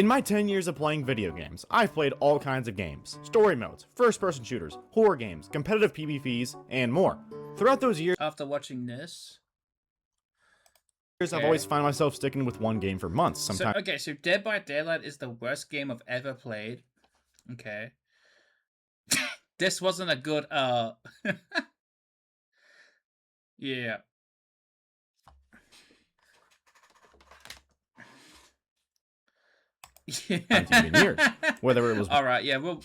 In my 10 years of playing video games, I've played all kinds of games. Story modes, first-person shooters, horror games, competitive PvPs, and more. Throughout those years, After watching this... I've always found myself sticking with one game for months, sometimes. So Dead by Daylight is the worst game I've ever played. Okay. This wasn't a good, yeah. Years. Whether it was Alright, yeah, we'll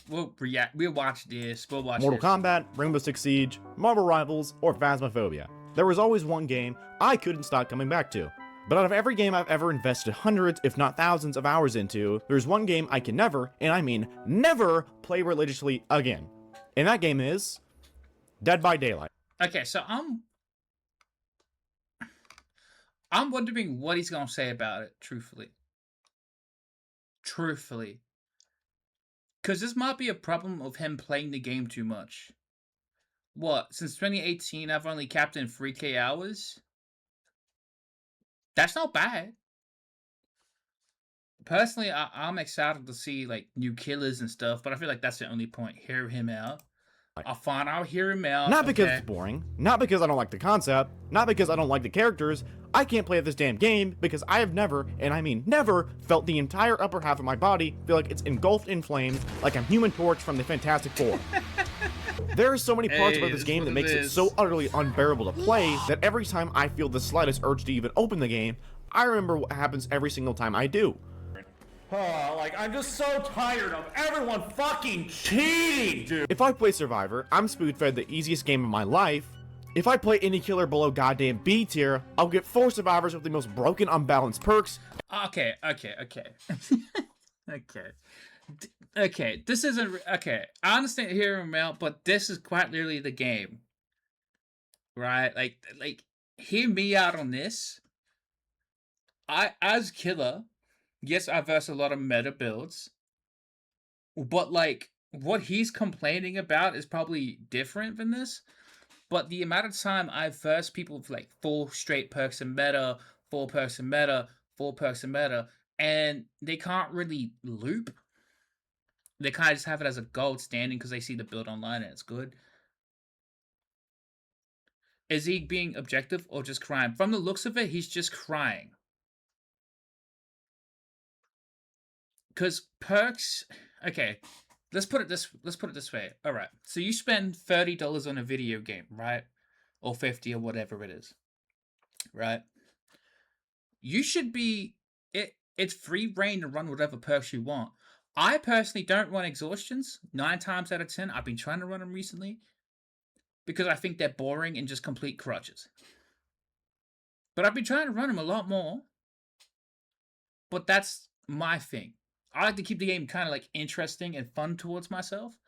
watch this. We'll watch Mortal Kombat, Rainbow Six Siege, Marvel Rivals, or Phasmophobia. There was always one game I couldn't stop coming back to. But out of every game I've ever invested hundreds, if not thousands of hours into, there's one game I can never, and I mean never, play religiously again. And that game is Dead by Daylight. Okay, so I'm wondering what he's gonna say about it, truthfully. Because this might be a problem of him playing the game too much. What, since 2018 I've only capped in 3K hours? That's not bad. Personally, I'm excited to see like new killers and stuff, but I feel like that's the only point. Hear him out. I'll hear him out. Not because it's boring, not because I don't like the concept, not because I don't like the characters. I can't play this damn game because I have never, and I mean never, felt the entire upper half of my body feel like it's engulfed in flames, like I'm Human Torch from the Fantastic Four. There are so many parts about this game that makes it so utterly unbearable to play that every time I feel the slightest urge to even open the game, I remember what happens every single time I do. Oh, like, I'm just so tired of everyone fucking cheating, dude. If I play Survivor, I'm spoon-fed the easiest game of my life. If I play any killer below goddamn B tier, I'll get 4 survivors with the most broken, unbalanced perks. Okay. Okay, this isn't... Okay, I understand hearing him out, but this is quite literally the game. Right? Like, hear me out on this. As killer... Yes, I verse a lot of meta builds, but like what he's complaining about is probably different than this. But the amount of time I've versed people with like 4 straight perks in meta, 4 perks in meta, 4 perks in meta, and they can't really loop. They kind of just have it as a gold standing because they see the build online and it's good. Is he being objective or just crying? From the looks of it, he's just crying. Because perks, okay, let's put it this way. All right, so you spend $30 on a video game, right, or 50 or whatever it is, right? You should be it's free reign to run whatever perks you want. I personally don't run exhaustions 9 times out of 10. I've been trying to run them recently because I think they're boring and just complete crutches. But I've been trying to run them a lot more. But that's my thing. I like to keep the game kind of like interesting and fun towards myself.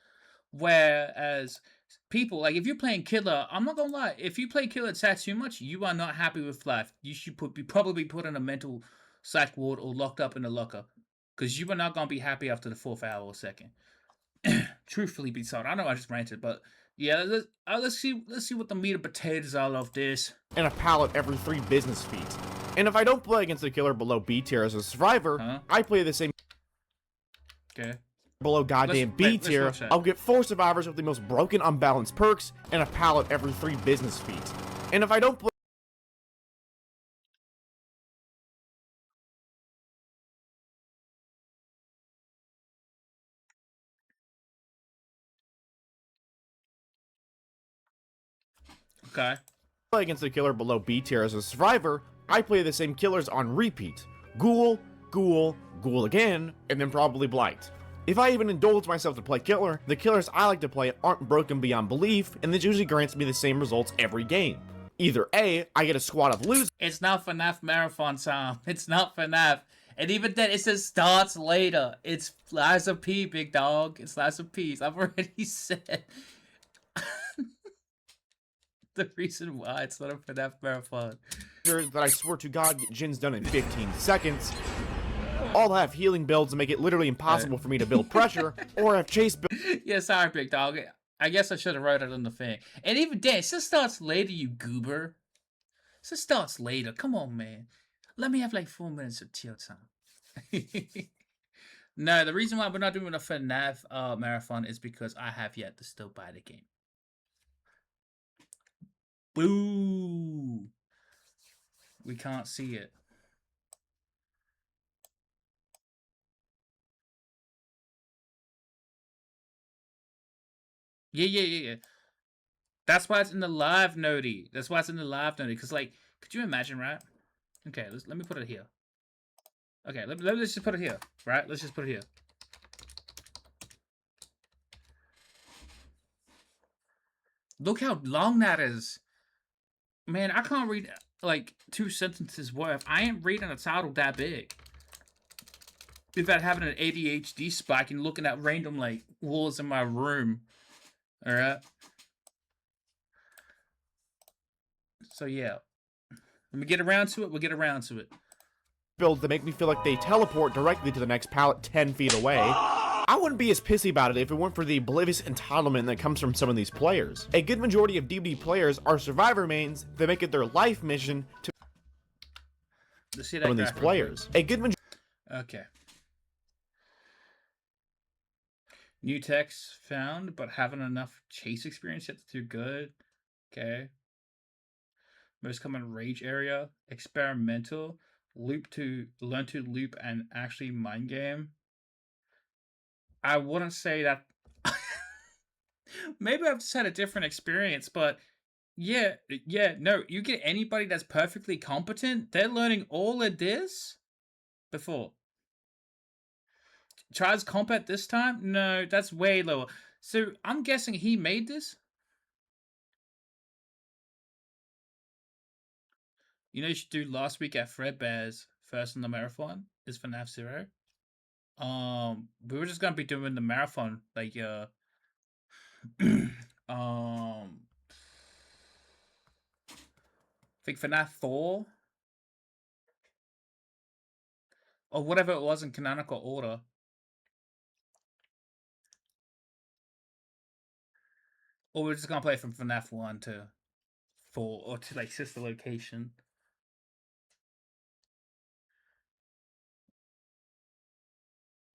Whereas people, like if you're playing killer, I'm not gonna lie, if you play killer chat too much, you are not happy with life. You should be probably put in a mental psych ward or locked up in a locker. Because you are not gonna be happy after the 4th hour or second. Truthfully be told. I know I just ranted, but yeah, let's see what the meat and potatoes are of this. And a pallet every 3 business feet. And if I don't play against a killer below B tier as a survivor, I play the same below goddamn B tier, I'll get 4 survivors with the most broken, unbalanced perks, and a pallet every 3 business feet. And if I don't play... Okay. play against a killer below B tier as a survivor, I play the same killers on repeat. Ghoul, Ghoul, Ghoul again, and then probably Blight. If I even indulge myself to play killer, the killers I like to play aren't broken beyond belief, and this usually grants me the same results every game. Either A, I get a squad of losers. It's not FNAF marathon time. It's not FNAF. And even then, it says starts later. It's Lies of P, big dog. It's Lies of P's. I've already said the reason why it's not a FNAF marathon. That I swear to God get Jin's done in 15 seconds. All have healing builds to make it literally impossible for me to build pressure, or have chase builds. Yeah, sorry, big dog. I guess I should have wrote it on the thing. And even then, it just starts later, you goober. It just starts later. Come on, man. Let me have like 4 minutes of chill time. No, the reason why we're not doing a FNAF marathon is because I have yet to still buy the game. Boo! We can't see it. Yeah. That's why it's in the live noti. That's why it's in the live noti. Because, like, could you imagine, right? Okay, let me put it here. Okay, let's just put it here, right? Let's just put it here. Look how long that is. Man, I can't read, like, 2 sentences worth. I ain't reading a title that big. Without having an ADHD spike and looking at random, like, walls in my room. Alright? So, yeah. When we get around to it, we'll get around to it. Builds that make me feel like they teleport directly to the next pallet 10 feet away. I wouldn't be as pissy about it if it weren't for the oblivious entitlement that comes from some of these players. A good majority of DBD players are survivor mains that make it their life mission to some of these players. A good majority. Okay. New text found, but haven't enough chase experience yet to do good. Okay. Most common rage area. Experimental. Learn to loop and actually mind game. I wouldn't say that. Maybe I've just had a different experience, but yeah, no, you get anybody that's perfectly competent, they're learning all of this before. Tries combat this time? No, that's way lower. So I'm guessing he made this. You know, you should do last week at Fredbear's first in the marathon is FNAF 0. We were just gonna be doing the marathon, like I think FNAF 4 or whatever it was in canonical order. Or we're just gonna play from FNAF 1 to 4 or to like sister location.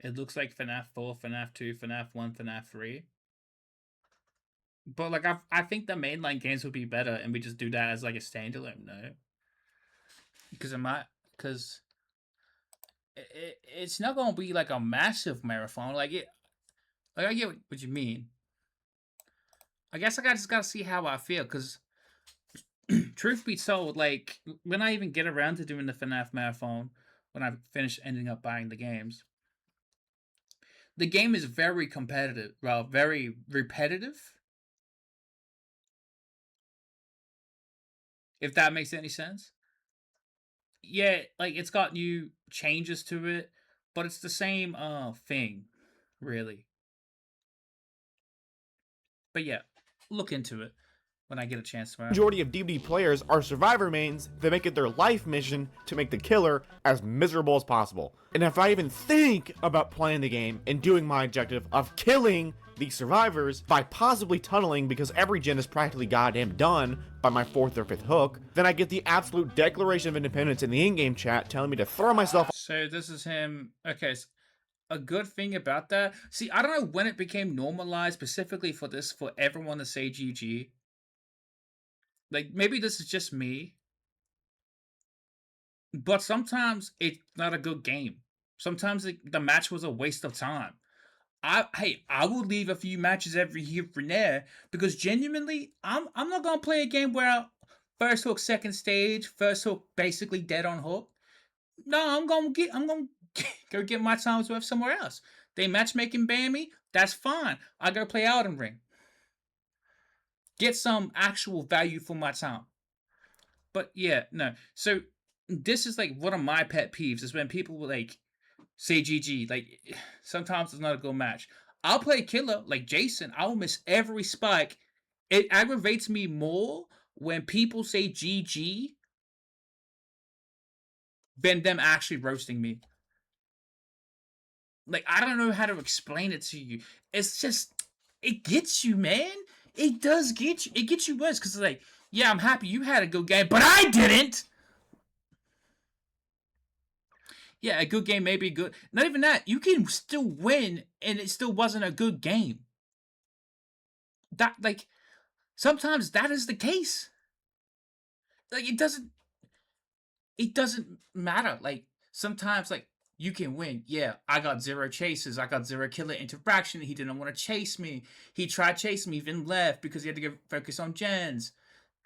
It looks like FNAF 4, FNAF 2, FNAF 1, FNAF 3. But like I think the mainline games would be better, and we just do that as like a standalone, no? Because it's not gonna be like a massive marathon. Like I get what you mean. I guess I just gotta see how I feel, because truth be told, like when I even get around to doing the FNAF marathon, when I finish ending up buying the games, the game is very competitive, well, very repetitive. If that makes any sense. Yeah, like it's got new changes to it, but it's the same thing, really. But yeah, look into it when I get a chance to. Majority of DBD players are survivor mains that make it their life mission to make the killer as miserable as possible. And if I even think about playing the game and doing my objective of killing the survivors by possibly tunneling because every gen is practically goddamn done by my 4th or 5th hook, then I get the absolute Declaration of Independence in the in-game chat telling me to throw myself. So this is him. Okay, so a good thing about that. See, I don't know when it became normalized specifically for this, for everyone to say GG. Like, maybe this is just me. But sometimes it's not a good game. Sometimes the match was a waste of time. I will leave a few matches every here and there because genuinely, I'm not gonna play a game where first hook, second stage, first hook basically dead on hook. No, I'm gonna go get my time's worth somewhere else. They matchmaking ban me, that's fine. I go play Elden Ring. Get some actual value for my time. But yeah, no. So this is like one of my pet peeves is when people will like say GG. Like sometimes it's not a good match. I'll play killer like Jason. I'll miss every spike. It aggravates me more when people say GG than them actually roasting me. Like I don't know how to explain it to you. It's just it gets you, man. It does get you. It gets you worse because it's like, yeah, I'm happy you had a good game, but I didn't. Yeah, a good game may be good. Not even that. You can still win and it still wasn't a good game. That, like, sometimes that is the case. Like, it doesn't matter. Like, sometimes, like, you can win. Yeah, I got 0 chases. I got 0 killer interaction. He didn't want to chase me. He tried chasing me, then left because he had to go focus on gens.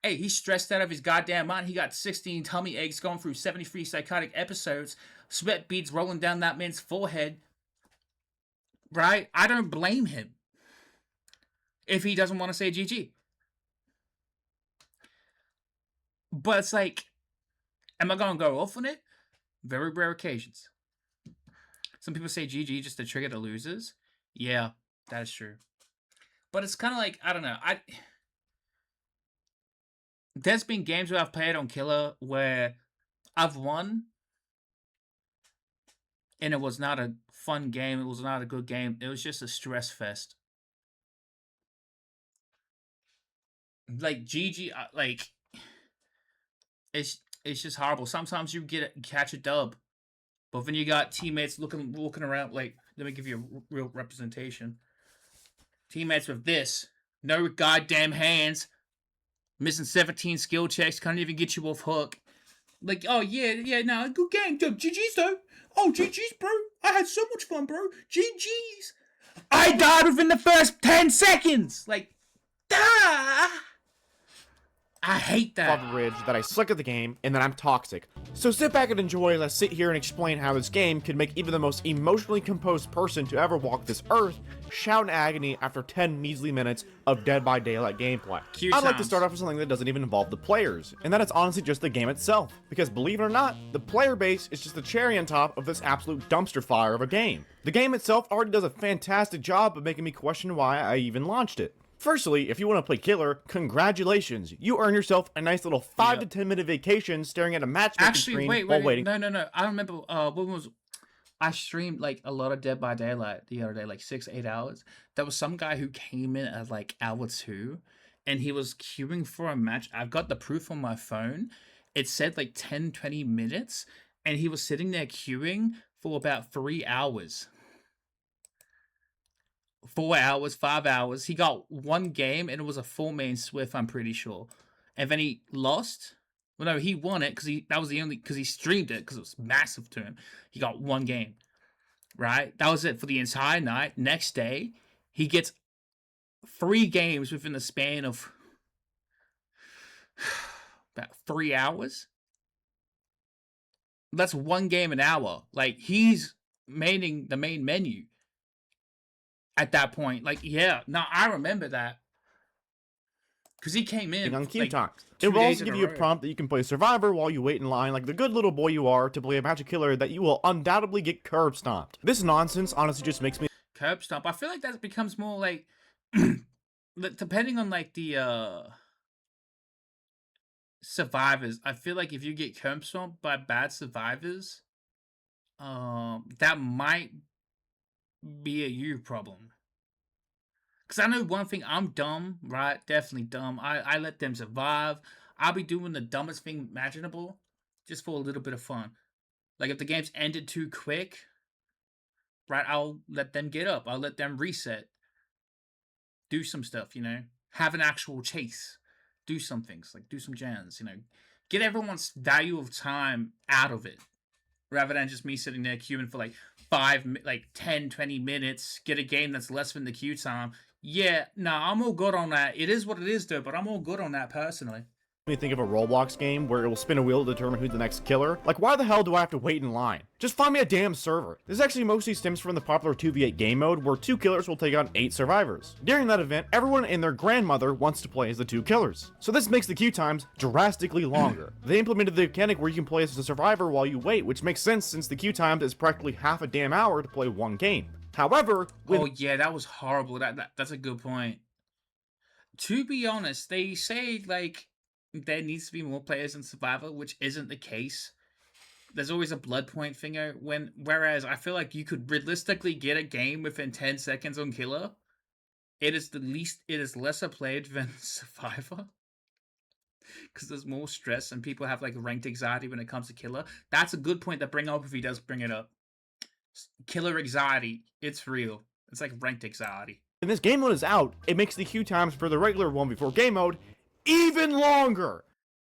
Hey, he's stressed out of his goddamn mind. He got 16 tummy aches going through 73 psychotic episodes. Sweat beads rolling down that man's forehead. Right? I don't blame him if he doesn't want to say GG. But it's like, am I going to go off on it? Very rare occasions. Some people say GG just to trigger the losers. Yeah, that is true. But it's kind of like, I don't know. There's been games where I've played on Killer where I've won and it was not a fun game. It was not a good game. It was just a stress fest. Like GG, like it's just horrible. Sometimes you catch a dub, but then you got teammates looking around. Like, let me give you a real representation. Teammates with this, no goddamn hands, missing 17 skill checks, can't even get you off hook. Like, oh yeah, no, good game, GG's though. Oh, GG's, bro. I had so much fun, bro. GG's. I died within the first 10 seconds. Like, I hate that. Above Ridge that I suck at the game and that I'm toxic. So sit back and enjoy as I sit here and explain how this game can make even the most emotionally composed person to ever walk this earth shout in agony after 10 measly minutes of Dead by Daylight gameplay. I'd like to start off with something that doesn't even involve the players, and that is honestly just the game itself. Because believe it or not, the player base is just the cherry on top of this absolute dumpster fire of a game. The game itself already does a fantastic job of making me question why I even launched it. Firstly, if you want to play Killer, congratulations. You earn yourself a nice little 5 to 10 minute vacation staring at a matchmaking screen while waiting. No. I remember when was I streamed like a lot of Dead by Daylight the other day, like 6-8 hours. There was some guy who came in at like hour 2 and he was queuing for a match. I've got the proof on my phone. It said like 10-20 minutes and he was sitting there queuing for about 3 hours. 4 hours, 5 hours. He got one game and it was a 4-main Swift, I'm pretty sure. And then he lost. Well, no, he won it because he streamed it because it was massive to him. He got one game, right? That was it for the entire night. Next day, he gets 3 games within the span of about 3 hours. That's one game an hour. Like, he's maining the main menu. At that point, like, yeah, no, I remember that. Because he came in on queue like, times. It will also give you a prompt that you can play Survivor while you wait in line like the good little boy you are to play a match of Killer that you will undoubtedly get curb stomped. This nonsense honestly just makes me curb stomp. I feel like that becomes more like depending on like the survivors. I feel like if you get curb stomped by bad survivors, that might be a you problem. Because I know one thing, I'm dumb, right? Definitely dumb. I let them survive. I'll be doing the dumbest thing imaginable just for a little bit of fun. Like if the game's ended too quick, right, I'll let them get up. I'll let them reset. Do some stuff, you know? Have an actual chase. Do some things, like do some jams, you know? Get everyone's value of time out of it. Rather than just me sitting there queuing for like 10, 20 minutes, get a game that's less than the queue time. Yeah, nah, I'm all good on that. It is what it is, though, but I'm all good on that personally. me think of a Roblox game where it will spin a wheel to determine who's the next killer. Like, why the hell do I have to wait in line? Just find me a damn server. This actually mostly stems from the popular 2v8 game mode where 2 killers will take on 8 survivors. During that event, everyone and their grandmother wants to play as the 2 killers. So this makes the queue times drastically longer. They implemented the mechanic where you can play as a survivor while you wait, which makes sense since the queue times is practically half a damn hour to play one game. However, oh yeah, that was horrible. That's a good point. To be honest, they say like there needs to be more players in Survivor, which isn't the case. There's always a blood point finger whereas I feel like you could realistically get a game within 10 seconds on Killer. It is lesser played than Survivor. because there's more stress and people have like ranked anxiety when it comes to killer. That's a good point to bring up if he does bring it up. Killer anxiety, it's real. It's like ranked anxiety. And this game mode is out, it makes the queue times for the regular 1v4 game mode even longer.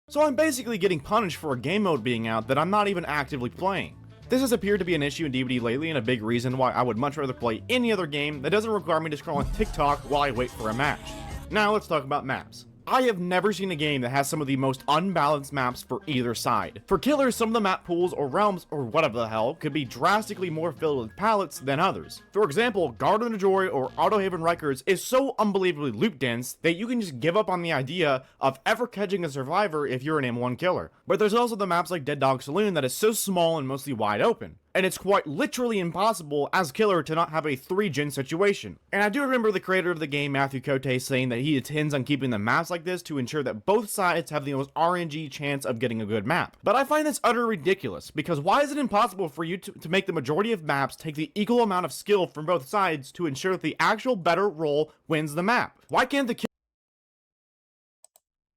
So I'm basically getting punished for a game mode being out that I'm not even actively playing. This has appeared to be an issue in DBD lately and a big reason why I would much rather play any other game that doesn't require me to scroll on TikTok while I wait for a match. Now let's talk about maps. I have never seen a game that has some of the most unbalanced maps for either side. For killers, some of the map pools or realms or whatever the hell could be drastically more filled with pallets than others. For example, Garden of Joy or Autohaven Records is so unbelievably loot dense that you can just give up on the idea of ever catching a survivor if you're an M1 killer. But there's also the maps like Dead Dog Saloon that is so small and mostly wide open. And it's quite literally impossible as killer to not have a 3-gen situation. And I do remember the creator of the game, Matthew Cote, saying that he intends on keeping the maps like this to ensure that both sides have the most RNG chance of getting a good map. But I find this utter ridiculous, because why is it impossible for you to make the majority of maps take the equal amount of skill from both sides to ensure that the actual better role wins the map? Why can't the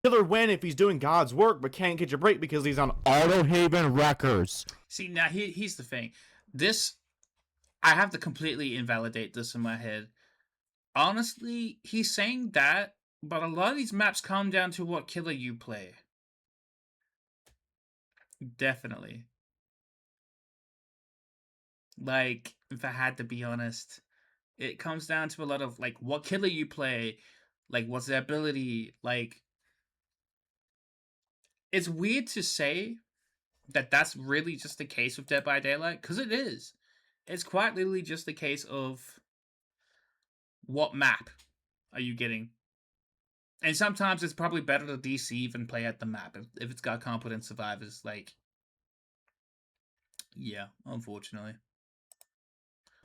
killer win if he's doing God's work but can't catch a break because he's on Autohaven Records? See, now here's the thing. This, I have to completely invalidate this in my head. Honestly, he's saying that, but a lot of these maps come down to what killer you play. Definitely. Like, if I had to be honest, it comes down to a lot of, like, what killer you play, like, what's their ability, like... It's weird to say that that's really just the case with Dead by Daylight, because it is. It's quite literally just the case of what map are you getting. And sometimes it's probably better to deceive and play at the map if it's got competent survivors. Like, yeah, unfortunately.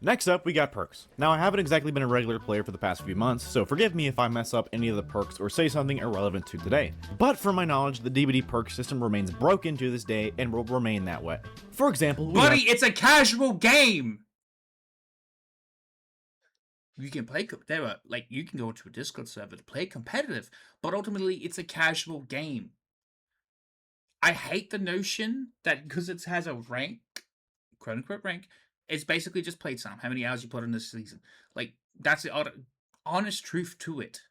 Next up, we got perks. Now, I haven't exactly been a regular player for the past few months, so forgive me if I mess up any of the perks or say something irrelevant to today. But from my knowledge, the DBD perk system remains broken to this day and will remain that way. For example, Buddy, it's a casual game! You can play, you can go into a Discord server to play competitive, but ultimately it's a casual game. I hate the notion that because it has a rank, quote unquote rank, it's basically just played time. How many hours you put in this season? Like, that's the honest truth to it.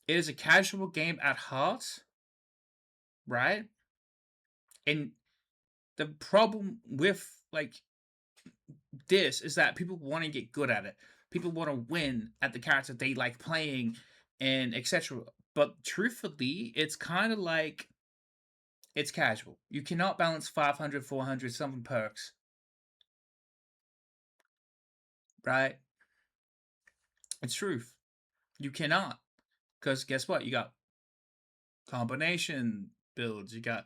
It is a casual game at heart, right? And the problem with, like, this is that people want to get good at it. People want to win at the character they like playing and etc. But truthfully, it's kind of like, it's casual. You cannot balance 500, 400 something perks. Right? It's truth. You cannot. Because guess what? You got combination builds. You got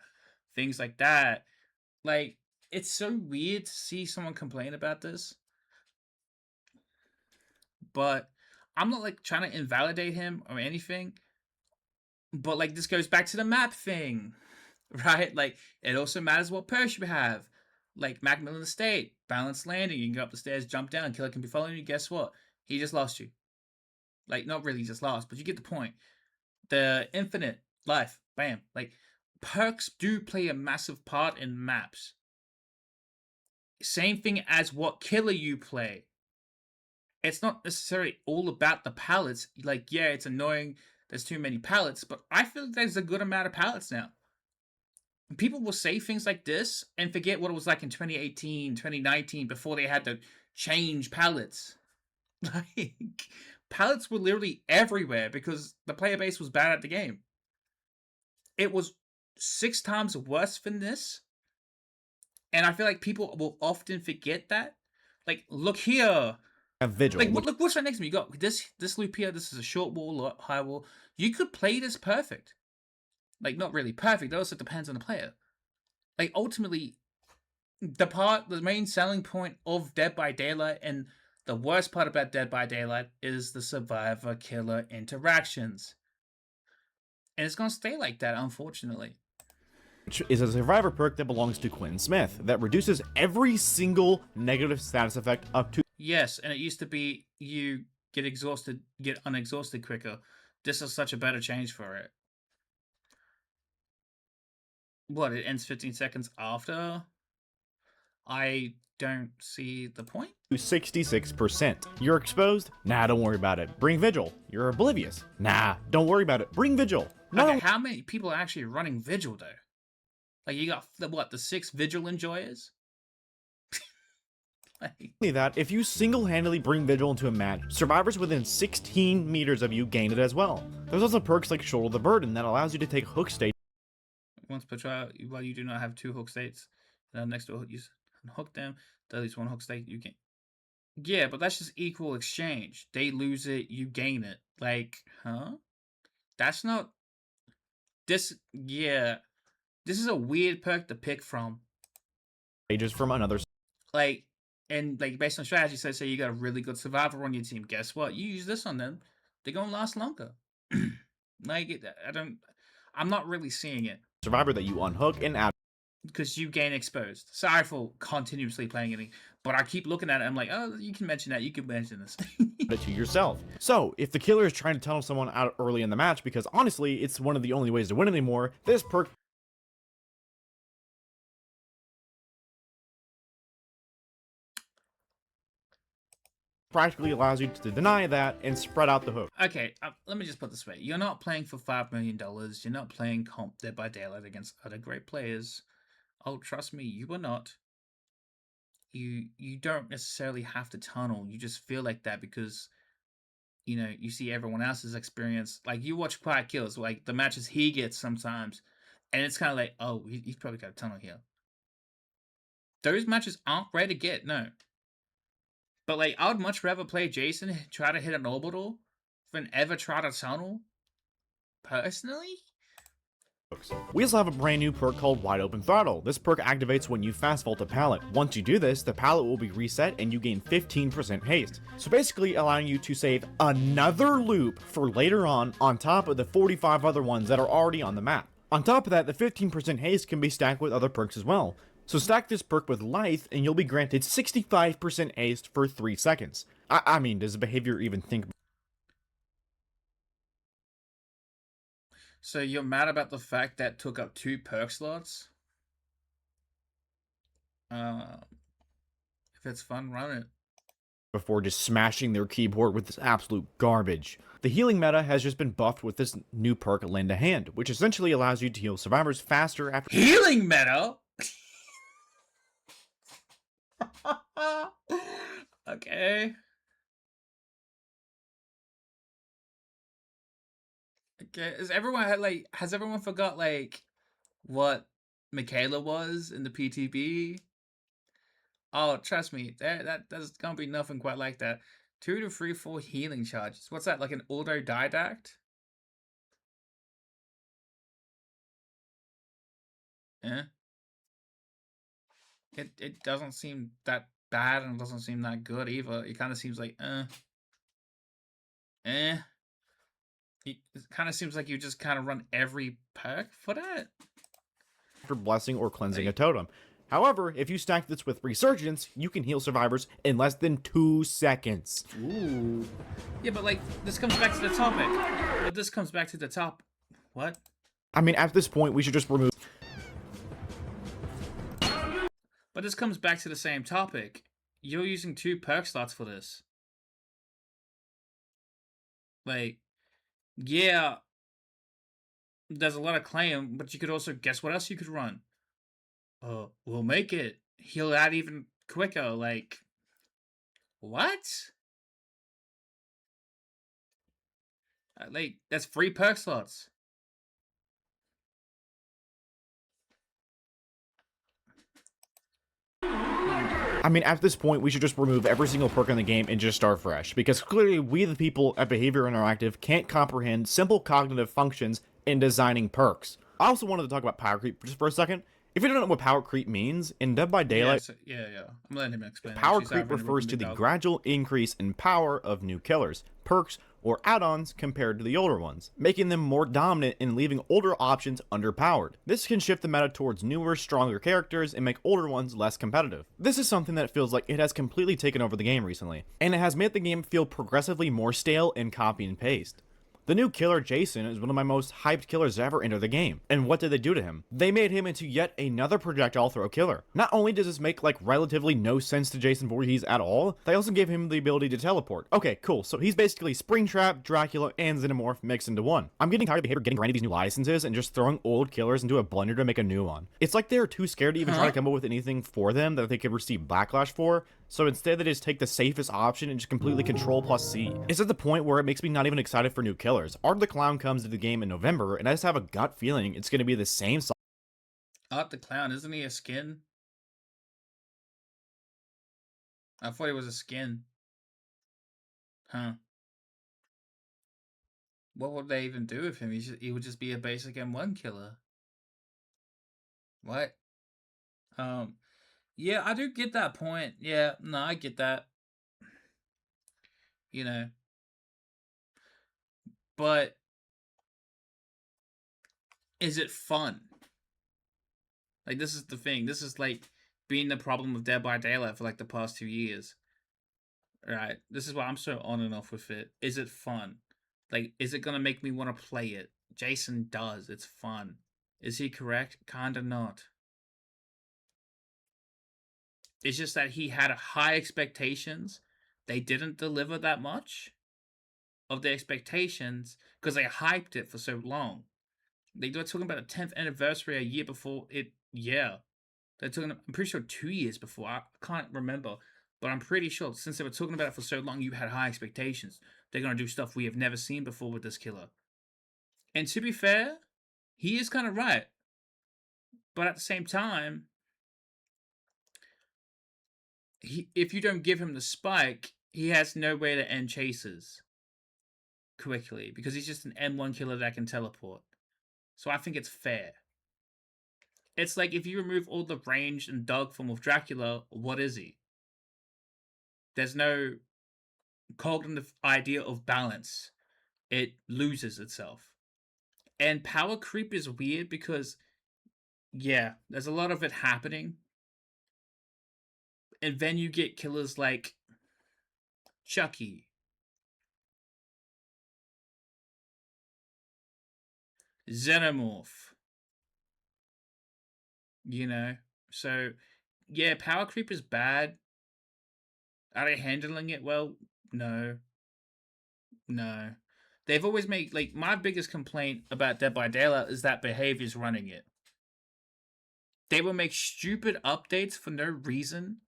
things like that. Like, it's so weird to see someone complain about this. But I'm not, like, trying to invalidate him or anything. But, like, this goes back to the map thing. Right? Like, it also matters what perks you have. Like Macmillan Estate, balanced landing. You can go up the stairs, jump down, killer can be following you. Guess what? He just lost you. Like, not really just lost, but you get the point. The infinite life, bam. Like, perks do play a massive part in maps. Same thing as what killer you play. It's not necessarily all about the pallets. Like, yeah, it's annoying. There's too many pallets, but I feel like there's a good amount of pallets now. People will say things like this and forget what it was like in 2018, 2019, before they had to change pallets. Like, pallets were literally everywhere because the player base was bad at the game. It was 6 times worse than this. And I feel like people will often forget that. Like, look here. A vigil. Like, look what's right next to me. You got this loop here. This is a short wall, high wall. You could play this perfect. Like, not really perfect. It also depends on the player. Like, ultimately, the main selling point of Dead by Daylight and the worst part about Dead by Daylight is the survivor-killer interactions. And it's going to stay like that, unfortunately. Which is a survivor perk that belongs to Quinn Smith that reduces every single negative status effect up to... Yes, and it used to be you get unexhausted quicker. This is such a better change for it. what, it ends 15 seconds after? I don't see the point. 66%. You're exposed? Nah, don't worry about it. Bring Vigil. You're oblivious? Nah, don't worry about it. Bring Vigil. No, Okay, how many people are actually running Vigil, though? Like, you got, the 6 Vigil enjoyers? Like, only that, if you single-handedly bring Vigil into a match, survivors within 16 meters of you gain it as well. There's also perks like Shoulder the Burden that allows you to take hook state once per trial, while you do not have 2 hook states, next to a hook, you hook them, at least 1 hook state, you can. Yeah, but that's just equal exchange. They lose it, you gain it. Like, huh? That's not. Yeah. This is a weird perk to pick from. stages from another. Like, and like based on strategy, say you got a really good survivor on your team. Guess what? You use this on them, they're gonna last longer. Like, I'm not really seeing it. Survivor that you unhook and add Because you gain exposed. Sorry for continuously playing it, but I keep looking at it. I'm like, oh, you can mention that. You can mention this. it to yourself. So, if the killer is trying to tunnel someone out early in the match, because honestly, it's one of the only ways to win anymore, this perk practically allows you to deny that and spread out the hook. Okay, let me just put it this way. You're not playing for $5 million. You're not playing comp Dead by Daylight against other great players. Oh, trust me, you are not. You don't necessarily have to tunnel. You just feel like that because, you see everyone else's experience. Like, you watch Quiet Kills, like the matches he gets sometimes, and it's kind of like, oh, he's probably got a tunnel here. Those matches aren't rare to get, no. But, like, I would much rather play Jason try to hit an orbital than ever try to tunnel. Personally? We also have a brand new perk called Wide Open Throttle. This perk activates when you fast vault a pallet. Once you do this, the pallet will be reset and you gain 15% haste. So basically allowing you to save another loop for later on top of the 45 other ones that are already on the map. On top of that, the 15% haste can be stacked with other perks as well. So stack this perk with Lithe and you'll be granted 65% haste for 3 seconds. I mean, does the behavior even think? So you're mad about the fact that took up 2 perk slots? If it's fun, run it. Before just smashing their keyboard with this absolute garbage. The healing meta has just been buffed with this new perk, Lend a Hand, which essentially allows you to heal survivors faster after— Healing meta? Okay. Okay. Has everyone forgot like what Michaela was in the PTB? Oh, trust me, that's gonna be nothing quite like that. 2 to 3, 4 healing charges. What's that, like an autodidact? Eh? It doesn't seem that bad and it doesn't seem that good either. It kind of seems like It kind of seems like you just kind of run every perk for that. after blessing or cleansing a totem. However, if you stack this with Resurgence, you can heal survivors in less than 2 seconds. Ooh. Yeah, but like, this comes back to the topic. But this comes back to the top. What? I mean, at this point, we should just remove— But this comes back to the same topic. You're using 2 perk slots for this. Like, yeah, there's a lot of claim, but you could also, guess what else you could run? We'll make it. Heal out even quicker. Like, what? Like, that's 3 perk slots. I mean, at this point, we should just remove every single perk in the game and just start fresh, because clearly we, the people at Behavior Interactive, can't comprehend simple cognitive functions in designing perks. I also wanted to talk about power creep just for a second. If you don't know what power creep means, in Dead by Daylight, Yeah. I'm letting him explain. power creep refers to the gradual increase in power of new killers, perks, or add-ons compared to the older ones, making them more dominant and leaving older options underpowered. This can shift the meta towards newer, stronger characters and make older ones less competitive. This is something that feels like it has completely taken over the game recently, and it has made the game feel progressively more stale and copy and paste. The new killer Jason is one of my most hyped killers to ever enter the game. And what did they do to him? They made him into yet another projectile throw killer. Not only does this make like relatively no sense to Jason Voorhees at all, they also gave him the ability to teleport. Okay, cool, so he's basically Springtrap, Dracula, and Xenomorph mixed into one. I'm getting tired of behavior getting granted these new licenses and just throwing old killers into a blender to make a new one. It's like they're too scared to even try to come up with anything for them that they could receive backlash for, so instead they just take the safest option and just completely control plus C. It's at the point where it makes me not even excited for new killers. Art the Clown comes to the game in November, and I just have a gut feeling it's going to be the same. Art the Clown, isn't he a skin? I thought he was a skin. Huh. What would they even do with him? He would just be a basic M1 killer. What? Yeah, I do get that point. Yeah, no, I get that. You know. But is it fun? Like, this is the thing. This is like being the problem of Dead by Daylight for like the past 2 years. Right? This is why I'm so on and off with it. Is it fun? Like, is it gonna make me want to play it? Jason does. It's fun. Is he correct? Kinda not. It's just that he had high expectations. They didn't deliver that much of the expectations because they hyped it for so long. They were talking about the 10th anniversary a year before it. Yeah. They're talking, I'm pretty sure 2 years before. I can't remember. But I'm pretty sure since they were talking about it for so long, you had high expectations. They're going to do stuff we have never seen before with this killer. And to be fair, he is kind of right. But at the same time, if you don't give him the spike, he has no way to end chases quickly because he's just an M1 killer that can teleport. So I think it's fair. It's like if you remove all the range and dog form of Dracula, what is he? There's no cognitive idea of balance. It loses itself. And power creep is weird because, yeah, there's a lot of it happening. And then you get killers like Chucky, Xenomorph, you know? So, yeah, power creep is bad. Are they handling it well? No. No. They've always made, like, my biggest complaint about Dead by Daylight is that behavior's running it. They will make stupid updates for no reason,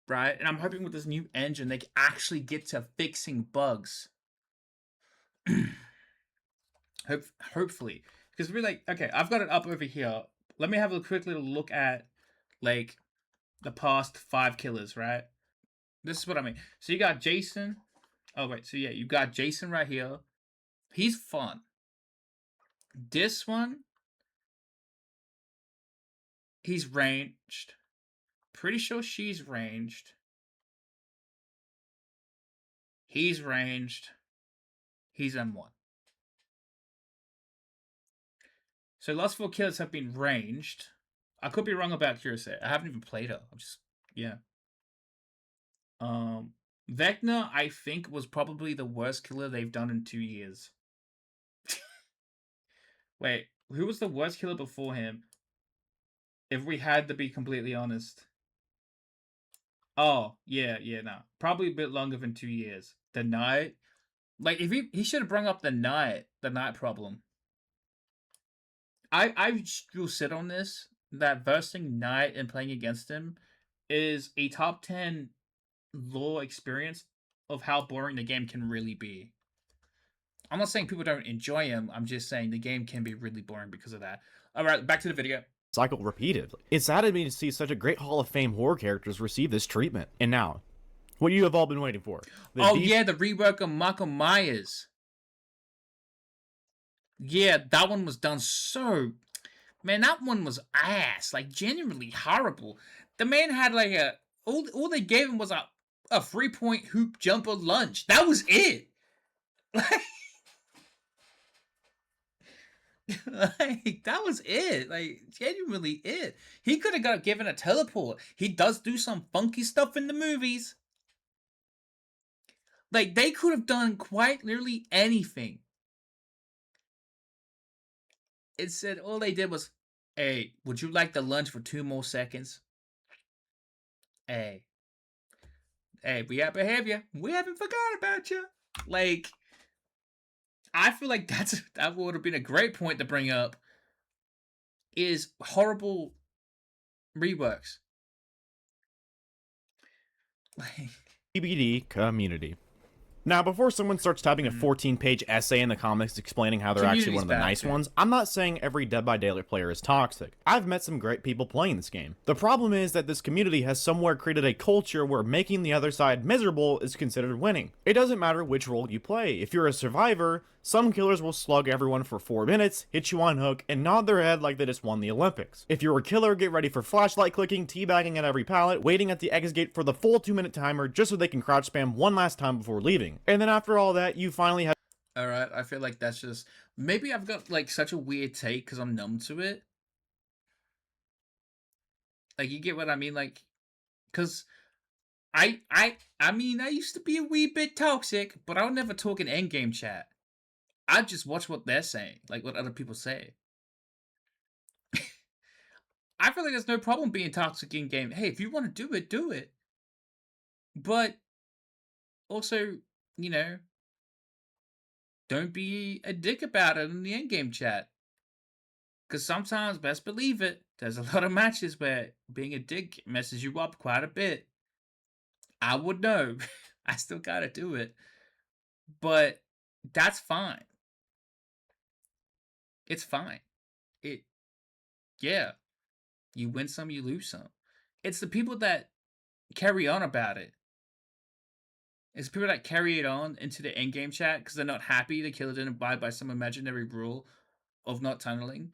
right? And I'm hoping with this new engine, they actually get to fixing bugs. Hopefully. Because we're like, okay, I've got it up over here. Let me have a quick little look at, like, the past 5 killers, right? This is what I mean. So you got Jason. Oh, wait. So, yeah, you got Jason right here. He's fun. This one, he's ranged. Pretty sure she's ranged. He's ranged. He's M1. So last 4 killers have been ranged. I could be wrong about Curacao. I haven't even played her. I'm just, yeah. Vecna, I think, was probably the worst killer they've done in 2 years. Wait, who was the worst killer before him? If we had to be completely honest. Oh, yeah, no. Probably a bit longer than 2 years. The Knight. Like, if he should have brought up the Knight problem. I will sit on this, that versing Knight and playing against him is a top 10 lore experience of how boring the game can really be. I'm not saying people don't enjoy him, I'm just saying the game can be really boring because of that. Alright, back to the video. Cycle repeatedly. It saddened me to see such a great Hall of Fame horror characters receive this treatment. And now, what you have all been waiting for. The rework of Michael Myers. Yeah, that one was done so... Man, that one was ass. Like, genuinely horrible. The man had, like, all they gave him was a 3-point hoop jumper lunge. That was it. Like, that was it. Like, genuinely it. He could have got given a teleport. He does do some funky stuff in the movies. Like, they could have done quite literally anything It said all they did was, "Hey, would you like the lunch for 2 more seconds? Hey, hey, we have behavior. We haven't forgot about you." Like, I feel like that would have been a great point to bring up. Is horrible reworks. Like, TBD community. Now, before someone starts typing a 14-page essay in the comments explaining how they're actually one of the Community's nice bad, too. ones, I'm not saying every Dead by Daylight player is toxic. I've met some great people playing this game. The problem is that this community has somewhere created a culture where making the other side miserable is considered winning. It doesn't matter which role you play. If you're a survivor, some killers will slug everyone for 4 minutes, hit you on hook, and nod their head like they just won the Olympics. If you're a killer, get ready for flashlight clicking, teabagging at every pallet, waiting at the exit gate for the full 2-minute timer just so they can crouch spam one last time before leaving. And then after all that, you finally have all right, I feel like that's just maybe I've got like such a weird take because I'm numb to it. Like, you get what I mean? Like, because I mean, I used to be a wee bit toxic, but I would never talk in endgame chat. I just watch what they're saying, like what other people say. I feel like there's no problem being toxic in game. Hey, if you want to do it, do it. But also, you know, don't be a dick about it in the endgame chat. Because sometimes, best believe it, there's a lot of matches where being a dick messes you up quite a bit. I would know. I still gotta do it. But that's fine. It's fine. Yeah. You win some, you lose some. It's the people that carry on about it. It's people that carry it on into the endgame chat because they're not happy the killer didn't abide by some imaginary rule of not tunneling.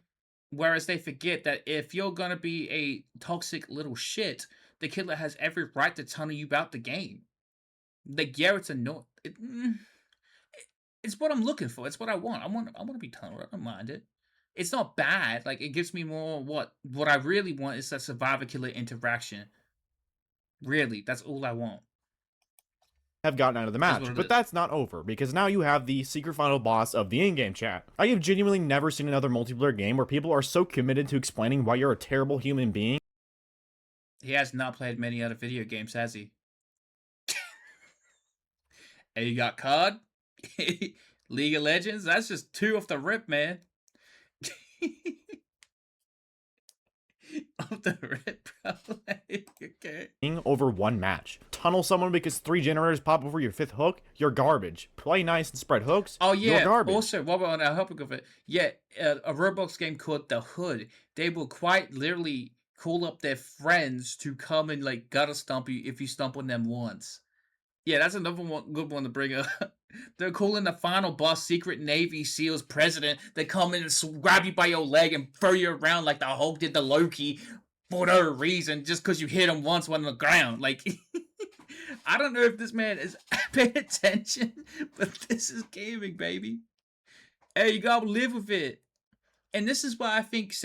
Whereas they forget that if you're gonna be a toxic little shit, the killer has every right to tunnel you out the game. Like, yeah, it's annoying. It's what I'm looking for. It's what I want. I want to be tunneled. I don't mind it. It's not bad. Like, it gives me more what I really want is that survivor killer interaction. Really, that's all I want. gotten out of the That's match, what it but is. that's not over, because now you have the secret final boss of the in-game chat. I have genuinely never seen another multiplayer game where people are so committed to explaining why you're a terrible human being. He has not played many other video games, has he? And you got COD? League of Legends? That's just 2 off the rip, man. Off the rip, bro. Okay. Over one match. Tunnel someone because 3 generators pop over your 5th hook, you're garbage. Play nice and spread hooks, Oh you're yeah. garbage. Also, while we're on our topic of it, yeah, a Roblox game called The Hood. They will quite literally call up their friends to come and like gutter stomp you if you stomp on them once. Yeah, that's another good one to bring up. They're calling the final boss Secret Navy SEALs president. They come in and grab you by your leg and throw you around like the Hulk did to Loki for no reason, just because you hit him once on the ground. Like, I don't know if this man is paying attention, but this is gaming, baby. Hey, you gotta live with it. And this is why I think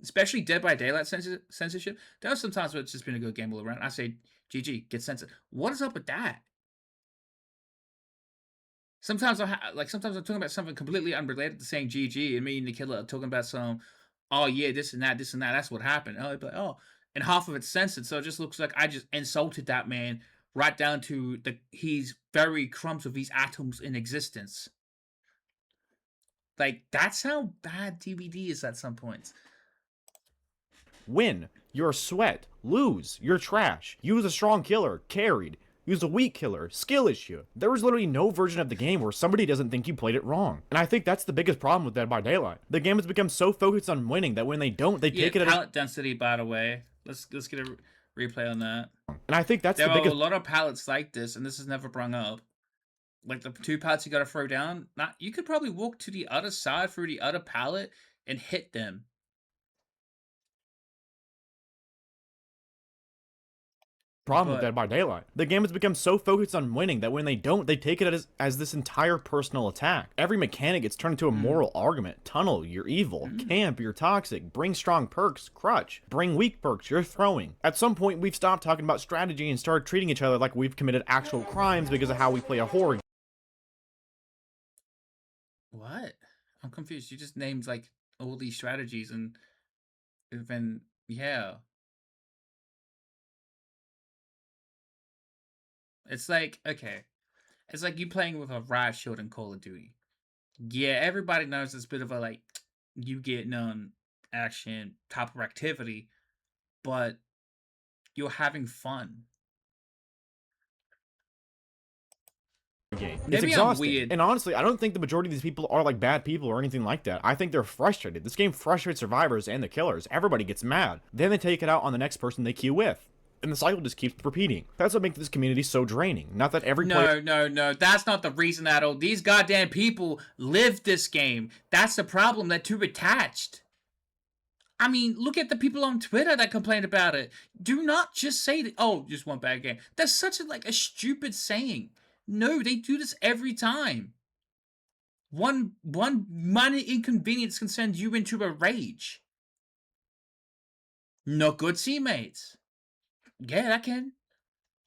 especially Dead by Daylight censorship, there are some times where it's just been a good game all around. I say, GG, get censored. What is up with that? Sometimes sometimes I'm talking about something completely unrelated to saying GG, and me and the killer are talking about some, oh yeah, this and that, that's what happened. Oh, but and half of it's censored, so it just looks like I just insulted that man right down to he's very crumbs of these atoms in existence. Like, that's how bad TBD is at some points. Win, you're sweat. Lose, you're trash. Use a strong killer, carried. Use a weak killer, skill issue. There is literally no version of the game where somebody doesn't think you played it wrong. And I think that's the biggest problem with Dead by Daylight. The game has become so focused on winning that when they don't, they take it as... pallet density, by the way. Let's get a replay on that. And I think that's there the biggest... are a lot of pallets like this, and this is never brung up. Like, the 2 pallets you gotta throw down, you could probably walk to the other side through the other pallet and hit them. problem with Dead by Daylight. The game has become so focused on winning that when they don't, they take it as this entire personal attack. Every mechanic gets turned into a moral argument. Tunnel, you're evil. Camp, you're toxic. Bring strong perks, crutch. Bring weak perks, you're throwing. At some point, we've stopped talking about strategy and started treating each other like we've committed actual crimes because of how we play a horror game. What? I'm confused. You just named like all these strategies, and then yeah, it's like, okay, it's like you playing with a riot shield in Call of Duty. Yeah, everybody knows it's a bit of a like you get none action type of activity, but you're having fun. Game. It's Maybe I'm exhausting. weird. And honestly, I don't think the majority of these people are like bad people or anything like that. I think they're frustrated. This game frustrates survivors and the killers. Everybody gets mad. Then they take it out on the next person they queue with. And the cycle just keeps repeating. That's what makes this community so draining. Not that every player... No. That's not the reason at all. These goddamn people live this game. That's the problem. They're too attached. I mean, look at the people on Twitter that complain about it. Do not just say that, oh, just one bad game. That's such a stupid saying. No, they do this every time. One minor inconvenience can send you into a rage. Not good teammates. Yeah, that can.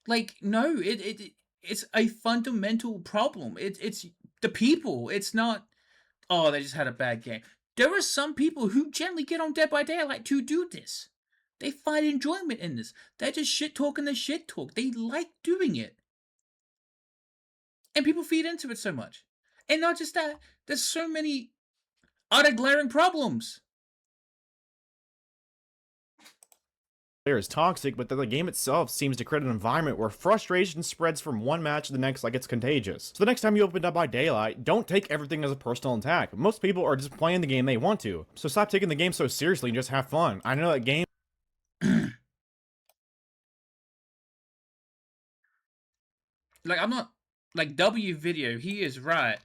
Like, no, it's a fundamental problem. It's the people. It's not, oh, they just had a bad game. There are some people who generally get on Dead by Daylight to do this. They find enjoyment in this. They're just shit talking the shit talk. They like doing it. And people feed into it so much. And not just that, there's so many other glaring problems. player is toxic, but that the game itself seems to create an environment where frustration spreads from one match to the next like it's contagious. So the next time you open Dead by Daylight, don't take everything as a personal attack. Most people are just playing the game they want to. So stop taking the game so seriously and just have fun. I know that game... I'm not... W Video, he is right.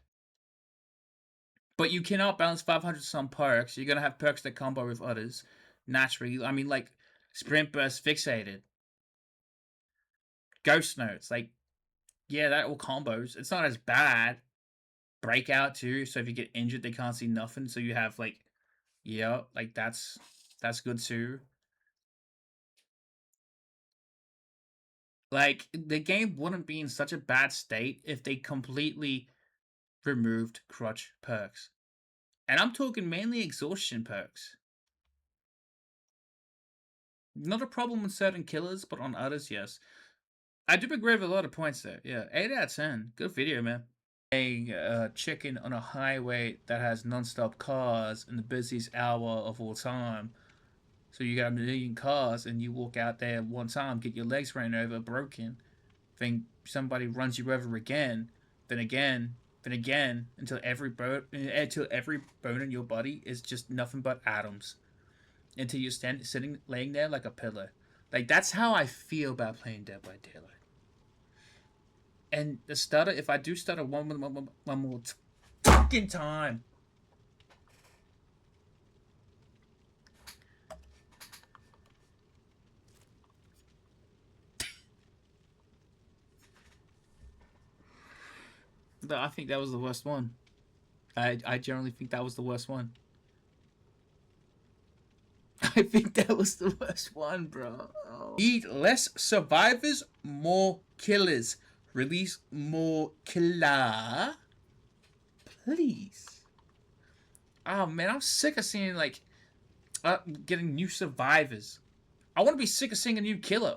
But you cannot balance 500 some perks. You're gonna have perks that combo with others. Naturally. I mean, Sprint Burst Fixated. Ghost Notes. Yeah, that all combos. It's not as bad. Breakout, too. So if you get injured, they can't see nothing. So you have, yeah, that's good, too. The game wouldn't be in such a bad state if they completely removed crutch perks. And I'm talking mainly exhaustion perks. Not a problem with certain killers, but on others, yes. I do agree with a lot of points there. Yeah, 8 out of 10. Good video, man. A chicken on a highway that has non-stop cars in the busiest hour of all time. So you got 1 million cars, and you walk out there one time, get your legs ran over, broken. Then somebody runs you over again, then again, until every bone in your body is just nothing but atoms. Until you're laying there like a pillar. That's how I feel about playing Dead by Daylight. And the stutter, if I do stutter one more fucking time. I think that was the worst one. I generally think that was the worst one. I think that was the worst one, bro. Oh. Need less survivors, more killers. Release more killer. Please. Oh, man, I'm sick of seeing, getting new survivors. I want to be sick of seeing a new killer.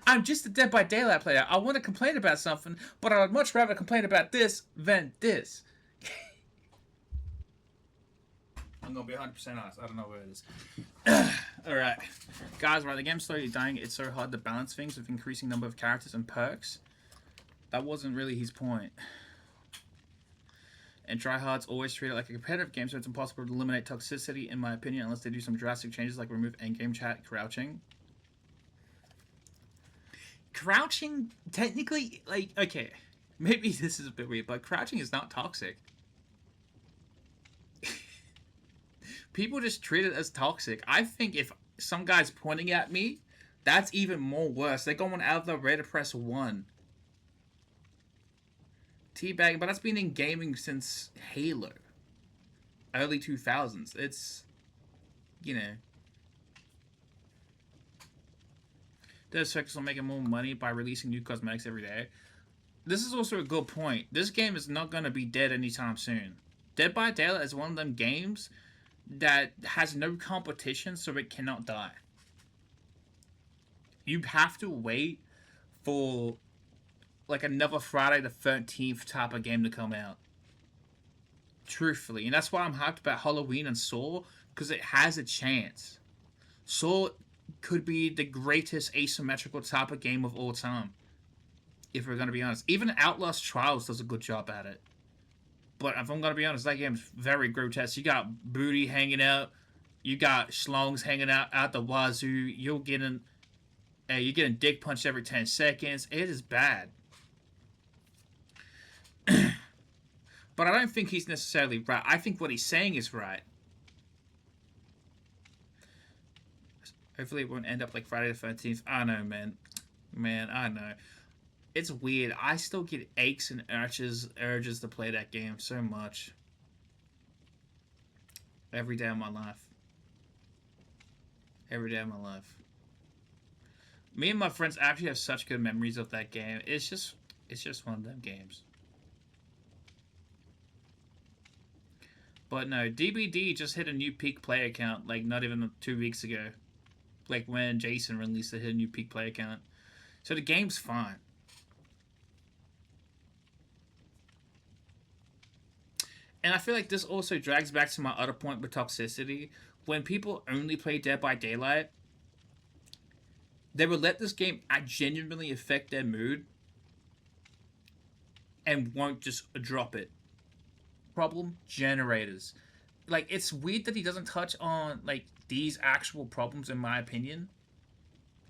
I'm just a Dead by Daylight player. I want to complain about something, but I would much rather complain about this than this. I'm gonna be 100% honest. I don't know where it is. Alright. Guys, right, the game's slowly dying. It's so hard to balance things with increasing number of characters and perks. That wasn't really his point. And tryhards always treat it like a competitive game, so it's impossible to eliminate toxicity, in my opinion, unless they do some drastic changes like remove endgame chat crouching. Crouching, technically, okay, maybe this is a bit weird, but crouching is not toxic. People just treat it as toxic. I think if some guy's pointing at me, that's even more worse. They're going out of their way to press 1. Teabagging, but that's been in gaming since Halo. Early 2000s. It's, Does focus on making more money by releasing new cosmetics every day. This is also a good point. This game is not going to be dead anytime soon. Dead by Daylight is one of them games that has no competition, so it cannot die. You have to wait for like another Friday the 13th type of game to come out. Truthfully. And that's why I'm hyped about Halloween and Saw, because it has a chance. Saw could be the greatest asymmetrical type of game of all time, if we're going to be honest. Even Outlast Trials does a good job at it. But if I'm going to be honest, that game's very grotesque. You got booty hanging out. You got schlongs hanging out the wazoo. You're getting dick punched every 10 seconds. It is bad. But I don't think he's necessarily right. I think what he's saying is right. Hopefully it won't end up like Friday the 13th. I know, man. Man, I know. It's weird. I still get aches and urges to play that game so much. Every day of my life. Every day of my life. Me and my friends actually have such good memories of that game. It's just one of them games. But no, DBD just hit a new peak player count, like, not even 2 weeks ago. Like, when Jason released it, hit a new peak player count. So the game's fine. And I feel like this also drags back to my other point with toxicity. When people only play Dead by Daylight, they will let this game genuinely affect their mood and won't just drop it. Problem? Generators. Like, it's weird that he doesn't touch on, like, these actual problems, in my opinion.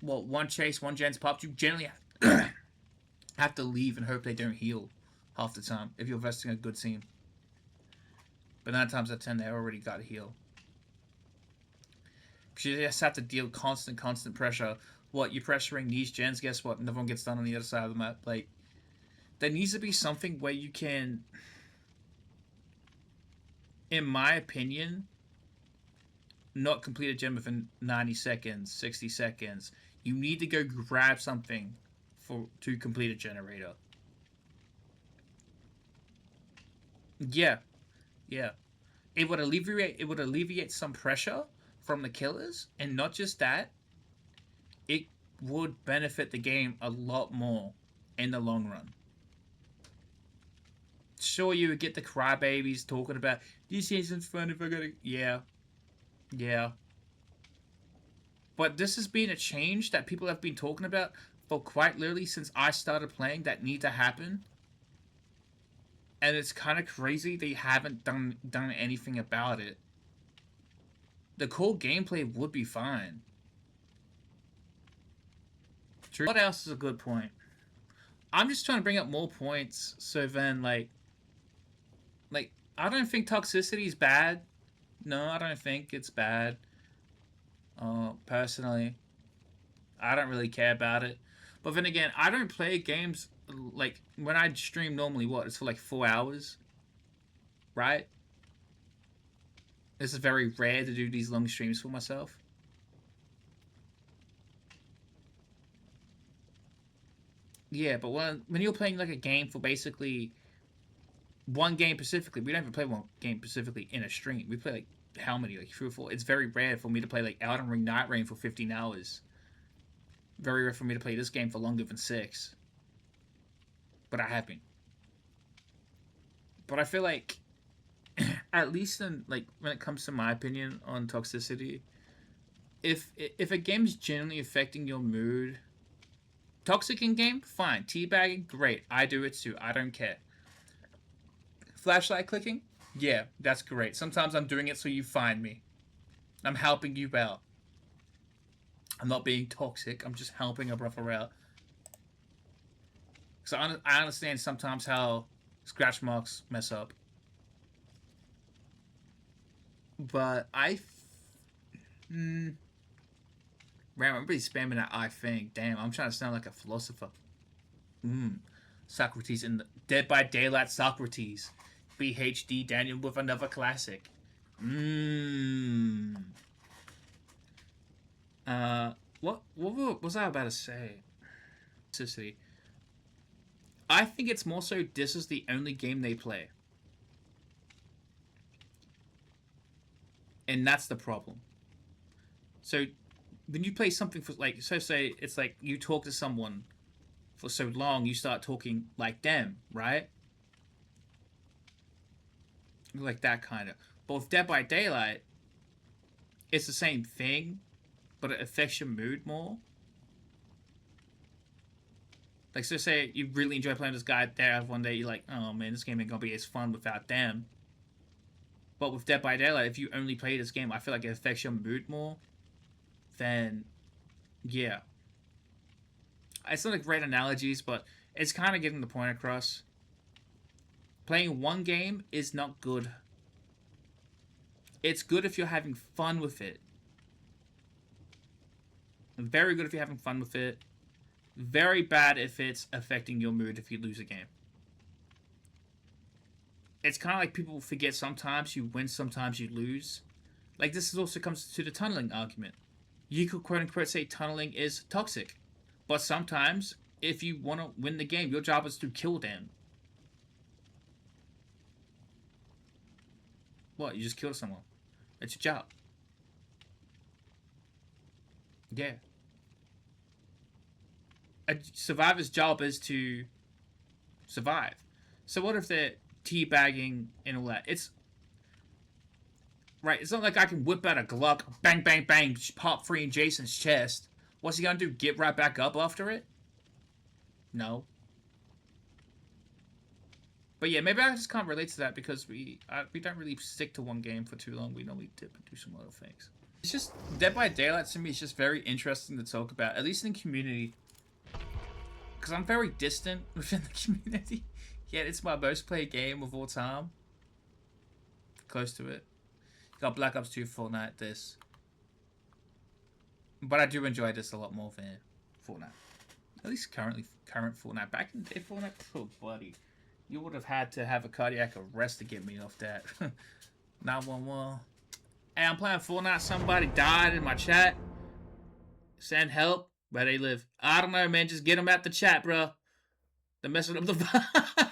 Well, one chase, one gen's popped. You generally have to leave and hope they don't heal half the time if you're vesting a good team. But 9 times out of 10, they already got a heal. Because you just have to deal constant pressure. What, you're pressuring these gens, guess what? Another one gets done on the other side of the map. Like, there needs to be something where you can, in my opinion, not complete a gen within 90 seconds, 60 seconds. You need to go grab something to complete a generator. Yeah. It would alleviate some pressure from the killers, and not just that, it would benefit the game a lot more in the long run. Sure, you would get the crybabies talking about, this isn't fun if I gotta... Yeah. But this has been a change that people have been talking about for quite literally since I started playing that need to happen. And it's kind of crazy they haven't done anything about it. The core gameplay would be fine. True. What else is a good point? I'm just trying to bring up more points so then, like, I don't think toxicity is bad. No, I don't think it's bad. Personally, I don't really care about it. But then again, I don't play games, like, when I stream normally, it's for like 4 hours? Right? This is very rare to do these long streams for myself. Yeah, but when you're playing like a game for basically one game specifically, we don't even play one game specifically in a stream. We play like how many? Like 3 or 4. It's very rare for me to play like Elden Ring Night Rain for 15 hours. Very rare for me to play this game for longer than 6. But I have been. But I feel like, at least in, like, when it comes to my opinion on toxicity, if a game's genuinely affecting your mood, toxic in game, fine. Teabagging, great. I do it too. I don't care. Flashlight clicking, yeah, that's great. Sometimes I'm doing it so you find me. I'm helping you out. I'm not being toxic. I'm just helping a brother out. So I understand sometimes how scratch marks mess up. But man, everybody's spamming that I think. Damn, I'm trying to sound like a philosopher. Socrates in the Dead by Daylight Socrates. BHD Daniel with another classic. What was I about to say? Toxicity. I think it's more so this is the only game they play. And that's the problem. So when you play something for like, so say it's like you talk to someone for so long, you start talking like them, right? Like that kind of. But with Dead by Daylight, it's the same thing, but it affects your mood more. Like, so say you really enjoy playing this guy there, one day you're like, oh man, this game ain't gonna be as fun without them. But with Dead by Daylight, if you only play this game, I feel like it affects your mood more. Then, yeah. It's not like great analogies, but it's kind of getting the point across. Playing one game is not good. It's good if you're having fun with it. Very good if you're having fun with it. Very bad if it's affecting your mood if you lose a game. It's kind of like people forget sometimes you win, sometimes you lose. Like, this also comes to the tunneling argument. You could quote-unquote say tunneling is toxic. But sometimes, if you want to win the game, your job is to kill them. What? You just killed someone. It's your job. Yeah. A survivor's job is to survive. So what if they're teabagging and all that? It's... Right, it's not like I can whip out a Glock, bang, bang, bang, pop free in Jason's chest. What's he gonna do, get right back up after it? No. But yeah, maybe I just can't relate to that because we don't really stick to one game for too long. We normally dip and do some other things. It's just, Dead by Daylight to me is just very interesting to talk about, at least in community. Because I'm very distant within the community. Yet it's my most played game of all time. Close to it. Got Black Ops 2, Fortnite, this. But I do enjoy this a lot more than Fortnite. At least current Fortnite. Back in the day, Fortnite, oh buddy. You would have had to have a cardiac arrest to get me off that. 911. Hey, I'm playing Fortnite. Somebody died in my chat. Send help. Where they live. I don't know, man. Just get them at the chat, bro. They're messing up the vibe.